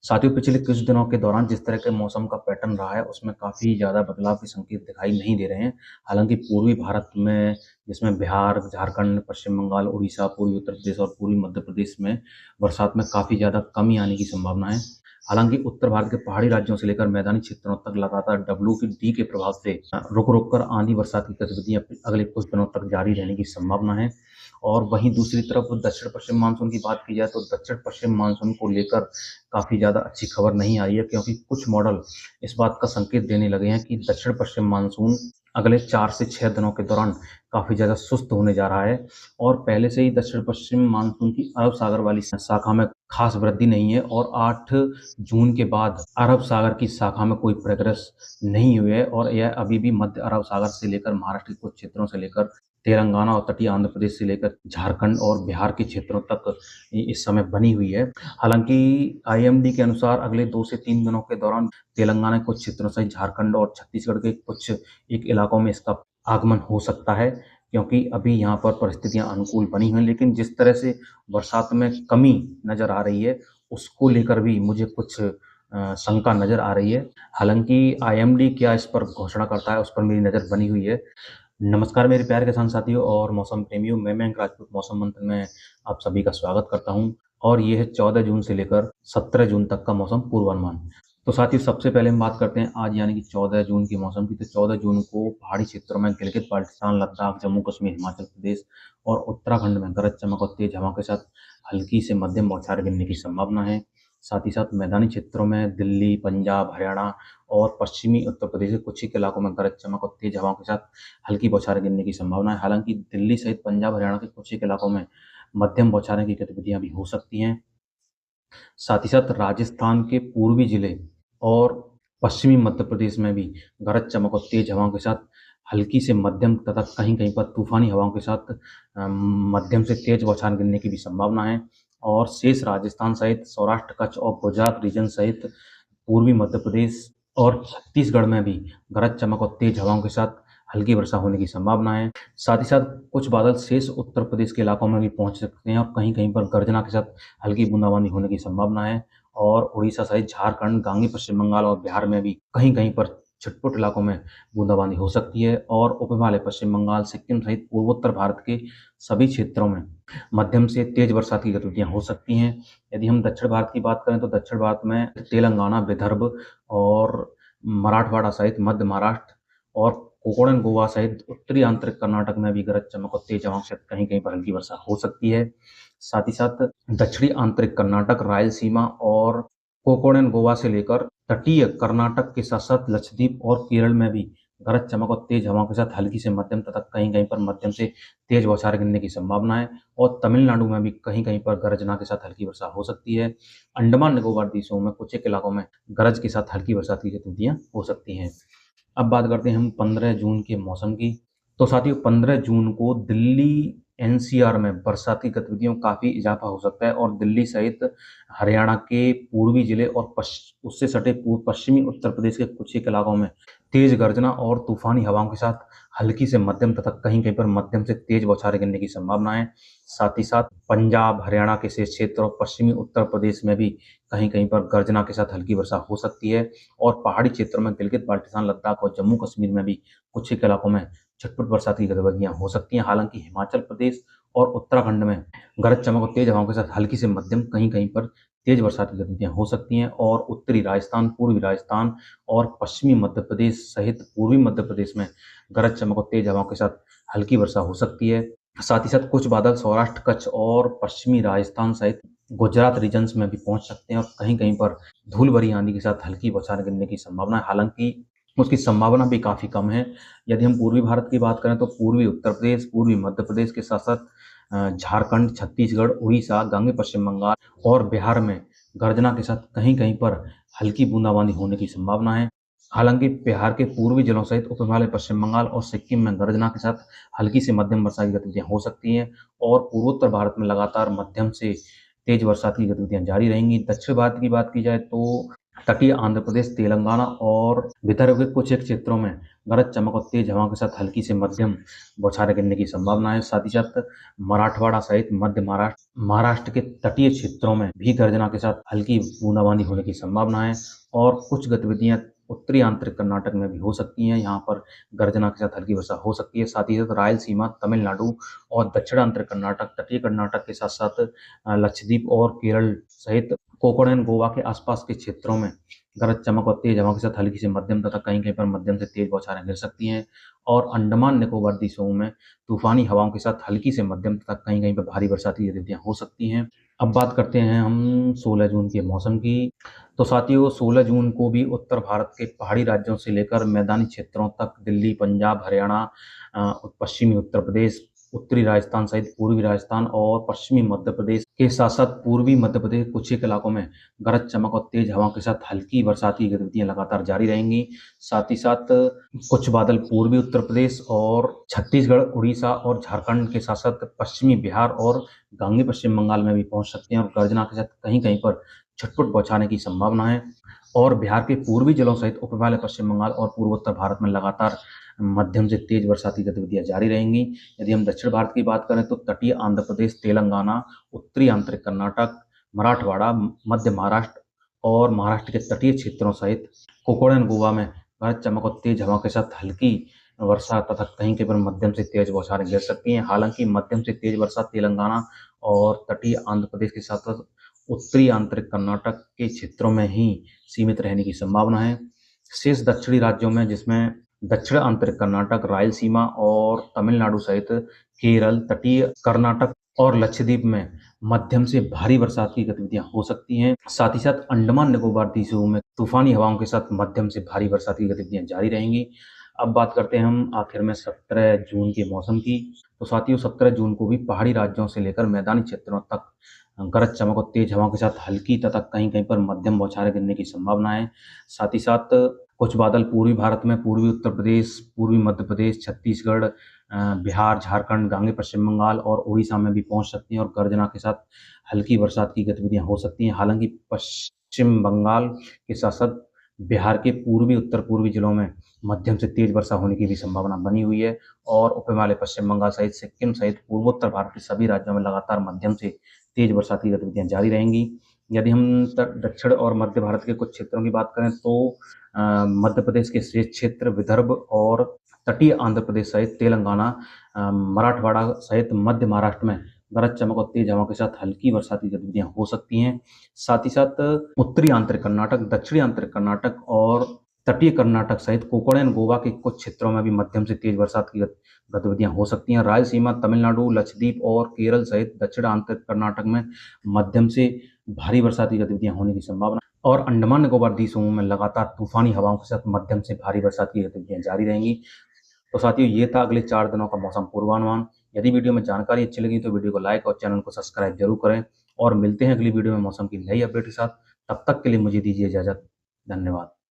साथियों, पिछले कुछ दिनों के दौरान जिस तरह के मौसम का पैटर्न रहा है, उसमें काफ़ी ज़्यादा बदलाव के संकेत दिखाई नहीं दे रहे हैं। हालाँकि पूर्वी भारत में, जिसमें बिहार, झारखंड, पश्चिम बंगाल, उड़ीसा, पूर्वी उत्तर प्रदेश और पूर्वी मध्य प्रदेश में बरसात में काफ़ी ज़्यादा कमी आने की संभावना है। हालाँकि उत्तर भारत के पहाड़ी राज्यों से लेकर मैदानी क्षेत्रों तक लगातार WD के प्रभाव से रुक-रुक कर आंधी बरसात की गतिविधियाँ अगले कुछ दिनों तक जारी रहने की संभावना है। और वहीं दूसरी तरफ दक्षिण-पश्चिम मानसून की बात की जाए तो दक्षिण-पश्चिम मानसून को लेकर काफ़ी ज़्यादा अच्छी खबर नहीं आई है, क्योंकि कुछ मॉडल इस बात का संकेत देने लगे हैं कि दक्षिण-पश्चिम मानसून अगले 4 से 6 दिनों के दौरान काफ़ी ज़्यादा सुस्त होने जा रहा है। और पहले से ही दक्षिण-पश्चिम मानसून की अरब सागर वाली शाखा में खास वृद्धि नहीं है और 8 जून के बाद अरब सागर की शाखा में कोई प्रोग्रेस नहीं हुई है और यह अभी भी मध्य अरब सागर से लेकर महाराष्ट्र के कुछ क्षेत्रों से लेकर तेलंगाना और तटीय आंध्र प्रदेश से लेकर झारखंड और बिहार के क्षेत्रों तक इस समय बनी हुई है। हालाँकि आईएमडी के अनुसार अगले 2 से 3 दिनों के दौरान तेलंगाना के कुछ क्षेत्रों सहित झारखंड और छत्तीसगढ़ के कुछ एक इलाकों में इसका आगमन हो सकता है, क्योंकि अभी यहाँ पर परिस्थितियाँ अनुकूल बनी हुई हैं। लेकिन जिस तरह से बरसात में कमी नज़र आ रही है, उसको लेकर भी मुझे कुछ शंका नज़र आ रही है। हालाँकि आईएमडी क्या इस पर घोषणा करता है, उस पर मेरी नज़र बनी हुई है। नमस्कार मेरे प्यारे किसान साथियों और मौसम प्रेमियों, मैं मयंक राजपूत मौसम मंत्र में आप सभी का स्वागत करता हूं। और ये है 14 जून से लेकर 17 जून तक का मौसम पूर्वानुमान। तो साथियों, सबसे पहले हम बात करते हैं आज यानी कि 14 जून के मौसम की। तो 14 जून को पहाड़ी क्षेत्रों में गिलगित बाल्टिस्तान, लद्दाख, जम्मू कश्मीर, हिमाचल प्रदेश और उत्तराखंड में गरज चमक और तेज हवा के साथ हल्की से मध्यम बौछारें गिरने की संभावना है। साथ ही साथ मैदानी क्षेत्रों में दिल्ली, पंजाब, हरियाणा और पश्चिमी उत्तर प्रदेश के कुछ एक इलाकों में गरज चमक और तेज हवाओं के साथ हल्की बौछारें गिरने की संभावना है। हालांकि दिल्ली सहित पंजाब, हरियाणा के कुछ एक इलाकों में मध्यम बौछारें की गतिविधियां भी हो सकती हैं। साथ ही साथ राजस्थान के पूर्वी जिले और पश्चिमी मध्य प्रदेश में भी गरज चमक और तेज हवाओं के साथ हल्की से मध्यम तथा कहीं-कहीं पर तूफानी हवाओं के साथ मध्यम से तेज बौछारें गिरने की भी संभावना है। और शेष राजस्थान सहित सौराष्ट्र, कच्छ और गुजरात रीजन सहित पूर्वी मध्य प्रदेश और छत्तीसगढ़ में भी गरज चमक और तेज हवाओं के साथ हल्की वर्षा होने की संभावना है। साथ ही साथ कुछ बादल शेष उत्तर प्रदेश के इलाकों में भी पहुंच सकते हैं और कहीं-कहीं पर गर्जना के साथ हल्की बूंदाबांदी होने की संभावना है। और उड़ीसा सहित झारखंड, गांगी पश्चिम बंगाल और बिहार में भी कहीं-कहीं पर छिटपुट इलाकों में बूंदाबांदी हो सकती है। और उप हिमालय, पश्चिम बंगाल, सिक्किम सहित पूर्वोत्तर भारत के सभी क्षेत्रों में मध्यम से तेज बरसात की गतिविधियां हो सकती हैं। यदि हम दक्षिण भारत की बात करें तो दक्षिण भारत में तेलंगाना, विदर्भ और मराठवाड़ा सहित मध्य महाराष्ट्र और कोंकण गोवा सहित उत्तरी आंतरिक कर्नाटक में भी गरज चमक और तेज हवाओं के साथ कहीं-कहीं पर हल्की वर्षा हो सकती है। साथ ही साथ दक्षिणी आंतरिक कर्नाटक, रायलसीमा और कोंकण गोवा से लेकर तटीय कर्नाटक के साथ-साथ लक्षद्वीप और केरल में भी गरज चमक और तेज हवाओं के साथ हल्की से मध्यम तथा कहीं-कहीं पर मध्यम से तेज बौछारें गिरने की संभावना है। और तमिलनाडु में भी कहीं-कहीं पर गरजना के साथ हल्की वर्षा हो सकती है। अंडमान निकोबार द्वीपों में कुछ एक इलाकों में गरज के साथ हल्की बरसात की गतिविधियां हो सकती हैं। अब बात करते हैं हम 15 जून के मौसम की। तो साथियों, 15 जून को दिल्ली एनसीआर में बरसाती गतिविधियों में काफ़ी इजाफा हो सकता है और दिल्ली सहित हरियाणा के पूर्वी जिले और उससे सटे पश्चिमी उत्तर प्रदेश के कुछ एक इलाकों में तेज गर्जना और तूफानी हवाओं के साथ हल्की से मध्यम तथा कहीं-कहीं पर मध्यम से तेज बौछारें गिरने की संभावना है। साथ ही साथ पंजाब, हरियाणा के शेष क्षेत्र और पश्चिमी उत्तर प्रदेश में भी कहीं-कहीं पर गर्जना के साथ हल्की वर्षा हो सकती है। और पहाड़ी क्षेत्रों में गिलगित बाल्टिस्तान, लद्दाख और जम्मू कश्मीर में भी कुछ एक इलाकों में छिटपुट बरसात की गतिविधियां हो सकती हैं। हालांकि हिमाचल प्रदेश और उत्तराखंड में गरज चमक और तेज हवाओं के साथ हल्की से मध्यम कहीं-कहीं पर तेज बरसात की गतिविधियां हो सकती हैं। और उत्तरी राजस्थान, पूर्वी राजस्थान और पश्चिमी मध्य प्रदेश सहित पूर्वी मध्य प्रदेश में गरज चमक और तेज हवाओं के साथ हल्की वर्षा हो सकती है। साथ ही साथ कुछ बादल सौराष्ट्र, कच्छ और पश्चिमी राजस्थान सहित गुजरात रीजन्स में भी पहुंच सकते हैं और कहीं-कहीं पर धूल भरी आंधी के साथ हल्की बौछारें गिरने की संभावना है। हालांकि उसकी संभावना भी काफ़ी कम है। यदि हम पूर्वी भारत की बात करें तो पूर्वी उत्तर प्रदेश, पूर्वी मध्य प्रदेश के साथ-साथ झारखंड, छत्तीसगढ़, उड़ीसा, गांगी पश्चिम बंगाल और बिहार में गर्जना के साथ कहीं-कहीं पर हल्की बूंदाबांदी होने की संभावना है। हालांकि बिहार के पूर्वी जिलों सहित उप हिमालय, पश्चिम बंगाल और सिक्किम में गर्जना के साथ हल्की से मध्यम वर्षा की गतिविधियां हो सकती हैं। और पूर्वोत्तर भारत में लगातार मध्यम से तेज बरसात की गतिविधियां जारी रहेंगी। दक्षिण भारत की बात की जाए तो तटीय आंध्र प्रदेश, तेलंगाना और विदर्भ के कुछ एक क्षेत्रों में गरज चमक और तेज हवाओं के साथ हल्की से मध्यम बौछारें गिरने की संभावना है। साथ ही साथ मराठवाड़ा सहित मध्य महाराष्ट्र के तटीय क्षेत्रों में भी गर्जना के साथ हल्की बूंदाबांदी होने की संभावना है और कुछ गतिविधियां उत्तरी आंतरिक कर्नाटक में भी हो सकती हैं। यहाँ पर गर्जना के साथ हल्की वर्षा हो सकती है। साथ ही साथ रायलसीमा, तमिलनाडु और दक्षिण आंतरिक कर्नाटक, तटीय कर्नाटक के साथ साथ लक्षद्वीप और केरल सहित कोकण एंड गोवा के आसपास के क्षेत्रों में गरज चमक और तेज हवा के साथ हल्की से मध्यम तथा कहीं कहीं पर मध्यम से तेज बौछारें गिर सकती हैं और अंडमान निकोबार द्वीप समूह में तूफानी हवाओं के साथ हल्की से मध्यम तथा कहीं कहीं पर भारी बरसात की गतिविधियां हो सकती हैं। अब बात करते हैं हम 16 जून के मौसम की। तो साथियों, 16 जून को भी उत्तर भारत के पहाड़ी राज्यों से लेकर मैदानी क्षेत्रों तक दिल्ली, पंजाब, हरियाणा, पश्चिमी उत्तर प्रदेश, उत्तरी राजस्थान सहित पूर्वी राजस्थान और पश्चिमी मध्य प्रदेश के साथ साथ पूर्वी मध्य प्रदेश के कुछ एक इलाकों में गरज चमक और तेज हवाओं के साथ हल्की बरसात की गतिविधियां लगातार जारी रहेंगी। साथ ही साथ कुछ बादल पूर्वी उत्तर प्रदेश और छत्तीसगढ़, उड़ीसा और झारखंड के साथ साथ पश्चिमी बिहार और गांगी पश्चिम बंगाल में भी पहुंच सकते हैं और गर्जना के साथ कहीं कहीं पर छटपुट बौछारने की संभावना है और बिहार के पूर्वी जिलों सहित उपहिमालय पश्चिम बंगाल और पूर्वोत्तर भारत में लगातार मध्यम से तेज बरसाती गतिविधियां जारी रहेंगी। यदि हम दक्षिण भारत की बात करें तो तटीय आंध्र प्रदेश, तेलंगाना, उत्तरी आंतरिक कर्नाटक, मराठवाड़ा, मध्य महाराष्ट्र और महाराष्ट्र के तटीय क्षेत्रों सहित कोकण एंड गोवा में गरज चमक और तेज हवा के साथ हल्की वर्षा तथा कहीं कहीं पर मध्यम से तेज बौछारें गिर सकती हैं। हालांकि मध्यम से तेज वर्षा तेलंगाना और तटीय आंध्र प्रदेश के साथ साथ उत्तरी आंतरिक कर्नाटक के क्षेत्रों में ही सीमित रहने की संभावना है। शेष दक्षिणी राज्यों में, जिसमें दक्षिण आंतरिक कर्नाटक, रायलसीमा और तमिलनाडु सहित केरल, तटीय कर्नाटक और लक्षद्वीप में मध्यम से भारी बरसात की गतिविधियां हो सकती हैं। साथ ही साथ अंडमान निकोबार द्वीप समूह में तूफानी हवाओं के साथ मध्यम से भारी बरसात की गतिविधियां जारी रहेंगी। अब बात करते हैं हम आखिर में 17 जून के मौसम की। तो साथियों, 17 जून को भी पहाड़ी राज्यों से लेकर मैदानी क्षेत्रों तक गरज चमक और तेज हवाओं के साथ हल्की तथा कहीं कहीं पर मध्यम बौछारें गिरने की संभावना है। साथ ही साथ कुछ बादल पूर्वी भारत में पूर्वी उत्तर प्रदेश, पूर्वी मध्य प्रदेश, छत्तीसगढ़, बिहार, झारखंड, गांगे पश्चिम बंगाल और उड़ीसा में भी पहुंच सकती हैं और गर्जना के साथ हल्की बरसात की गतिविधियां हो सकती हैं। हालांकि पश्चिम बंगाल के साथ साथ बिहार के पूर्वी उत्तर पूर्वी जिलों में मध्यम से तेज वर्षा होने की भी संभावना बनी हुई है और उपहिमालय पश्चिम बंगाल सहित सिक्किम सहित पूर्वोत्तर भारत के सभी राज्यों में लगातार मध्यम से तेज बरसात की गतिविधियां जारी रहेंगी। यदि हम दक्षिण और मध्य भारत के कुछ क्षेत्रों की बात करें तो मध्य प्रदेश के शेष क्षेत्र, विदर्भ और तटीय आंध्र प्रदेश सहित तेलंगाना, मराठवाड़ा सहित मध्य महाराष्ट्र में गरज चमक और तेज हवाओं के साथ हल्की बरसात की गतिविधियां हो सकती हैं। साथ ही साथ उत्तरी आंतरिक कर्नाटक, दक्षिणी आंतरिक कर्नाटक और तटीय कर्नाटक सहित कोकण एंड गोवा के कुछ क्षेत्रों में भी मध्यम से तेज बरसात की गतिविधियां हो सकती हैं। रायलसीमा, तमिलनाडु, लक्षद्वीप और केरल सहित दक्षिण आंतरिक कर्नाटक में मध्यम से भारी बरसात की गतिविधियां होने की संभावना और अंडमान निकोबार द्वीप समूह में लगातार तूफानी हवाओं के साथ मध्यम से भारी बरसात की गतिविधियां जारी रहेंगी। तो साथियों, ये था अगले 4 दिनों का मौसम पूर्वानुमान। यदि वीडियो में जानकारी अच्छी लगी तो वीडियो को लाइक और चैनल को सब्सक्राइब जरूर करें और मिलते हैं अगली वीडियो में मौसम की नई अपडेट के साथ। तब तक के लिए मुझे दीजिए इजाजत। धन्यवाद।